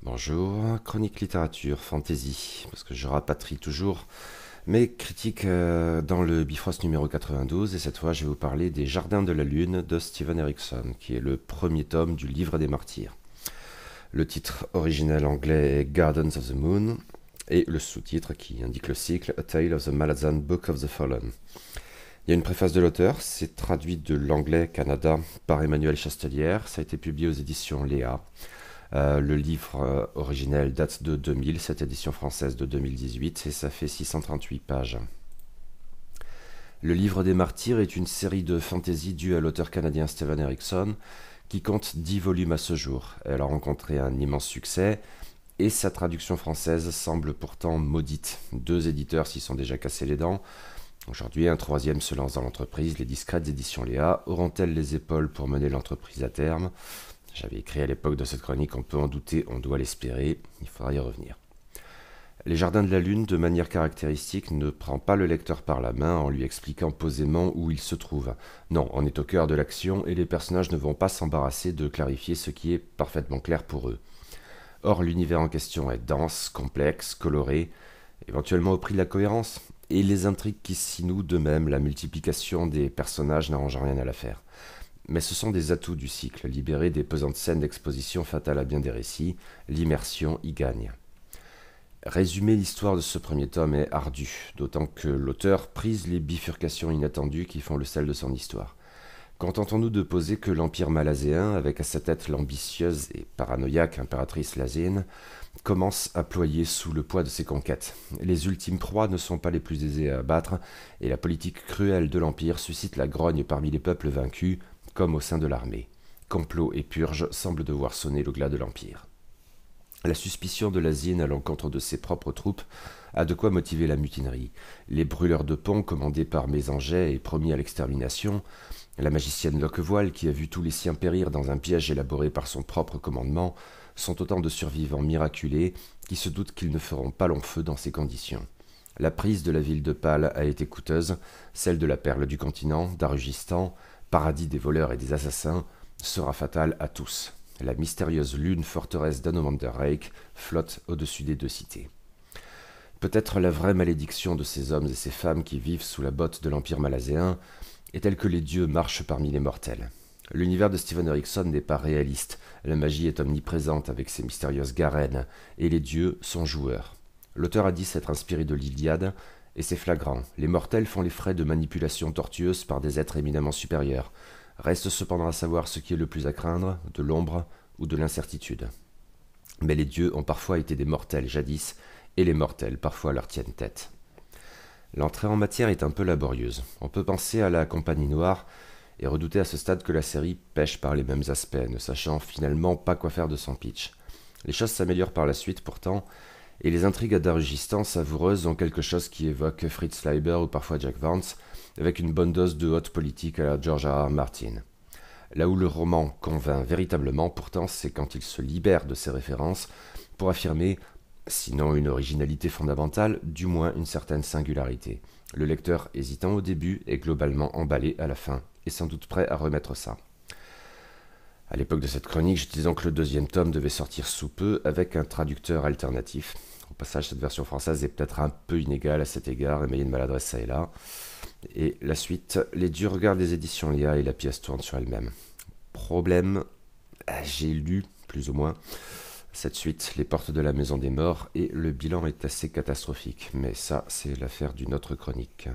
Bonjour, chronique littérature, fantasy, parce que je rapatrie toujours mes critiques dans le Bifrost numéro 92, et cette fois je vais vous parler des Jardins de la Lune de Steven Erikson, qui est le premier tome du Livre des Martyrs. Le titre original anglais est Gardens of the Moon, et le sous-titre qui indique le cycle A Tale of the Malazan Book of the Fallen. Il y a une préface de l'auteur, c'est traduit de l'anglais Canada par Emmanuel Chastelière, ça a été publié aux éditions Léa. Le livre originel date de 2000, cette édition française de 2018, et ça fait 638 pages. Le Livre des Martyrs est une série de fantasy due à l'auteur canadien Steven Erikson, qui compte 10 volumes à ce jour. Elle a rencontré un immense succès, et sa traduction française semble pourtant maudite. 2 éditeurs s'y sont déjà cassés les dents. Aujourd'hui, un troisième se lance dans l'entreprise. Les discrètes éditions Léa auront-elles les épaules pour mener l'entreprise à terme ? J'avais écrit à l'époque de cette chronique, on peut en douter, on doit l'espérer, il faudra y revenir. Les Jardins de la Lune, de manière caractéristique, ne prend pas le lecteur par la main en lui expliquant posément où il se trouve. Non, on est au cœur de l'action et les personnages ne vont pas s'embarrasser de clarifier ce qui est parfaitement clair pour eux. Or, l'univers en question est dense, complexe, coloré, éventuellement au prix de la cohérence, et les intrigues qui s'y nouent de même, la multiplication des personnages n'arrange rien à l'affaire. Mais ce sont des atouts du cycle, libérés des pesantes scènes d'exposition fatales à bien des récits, l'immersion y gagne. Résumer l'histoire de ce premier tome est ardu, d'autant que l'auteur prise les bifurcations inattendues qui font le sel de son histoire. Contentons-nous de poser que l'Empire malazéen, avec à sa tête l'ambitieuse et paranoïaque impératrice Lazéenne, commence à ployer sous le poids de ses conquêtes. Les ultimes proies ne sont pas les plus aisées à abattre, et la politique cruelle de l'Empire suscite la grogne parmi les peuples vaincus, comme au sein de l'armée. Complot et purge semblent devoir sonner le glas de l'Empire. La suspicion de Lazine à l'encontre de ses propres troupes a de quoi motiver la mutinerie. Les brûleurs de pont commandés par Mésanget et promis à l'extermination, la magicienne Loquevoile qui a vu tous les siens périr dans un piège élaboré par son propre commandement, sont autant de survivants miraculés qui se doutent qu'ils ne feront pas long feu dans ces conditions. La prise de la ville de Pâle a été coûteuse, celle de la perle du continent, d'Arugistan, paradis des voleurs et des assassins, sera fatale à tous. La mystérieuse lune forteresse d'Anomanderreich flotte au-dessus des 2 cités. Peut-être la vraie malédiction de ces hommes et ces femmes qui vivent sous la botte de l'Empire malazéen est-elle que les dieux marchent parmi les mortels. L'univers de Steven Erikson n'est pas réaliste, la magie est omniprésente avec ses mystérieuses garennes, et les dieux sont joueurs. L'auteur a dit s'être inspiré de l'Iliade, et c'est flagrant. Les mortels font les frais de manipulations tortueuses par des êtres éminemment supérieurs. Reste cependant à savoir ce qui est le plus à craindre, de l'ombre ou de l'incertitude. Mais les dieux ont parfois été des mortels jadis, et les mortels parfois leur tiennent tête. L'entrée en matière est un peu laborieuse. On peut penser à la Compagnie Noire et redouter à ce stade que la série pêche par les mêmes aspects, ne sachant finalement pas quoi faire de son pitch. Les choses s'améliorent par la suite pourtant, et les intrigues à d'Arugistan savoureuses ont quelque chose qui évoque Fritz Leiber ou parfois Jack Vance, avec une bonne dose de haute politique à la George R.R. Martin. Là où le roman convainc véritablement, pourtant, c'est quand il se libère de ses références pour affirmer, sinon une originalité fondamentale, du moins une certaine singularité. Le lecteur hésitant au début est globalement emballé à la fin, et sans doute prêt à remettre ça. À l'époque de cette chronique, je disais que le 2e tome devait sortir sous peu avec un traducteur alternatif. Au passage, cette version française est peut-être un peu inégale à cet égard, émaillée de maladresse ça et là. Et la suite, les durs regards des éditions Léa et la pièce tourne sur elle-même. Problème, j'ai lu, plus ou moins, cette suite, Les Portes de la Maison des Morts, et le bilan est assez catastrophique. Mais ça, c'est l'affaire d'une autre chronique.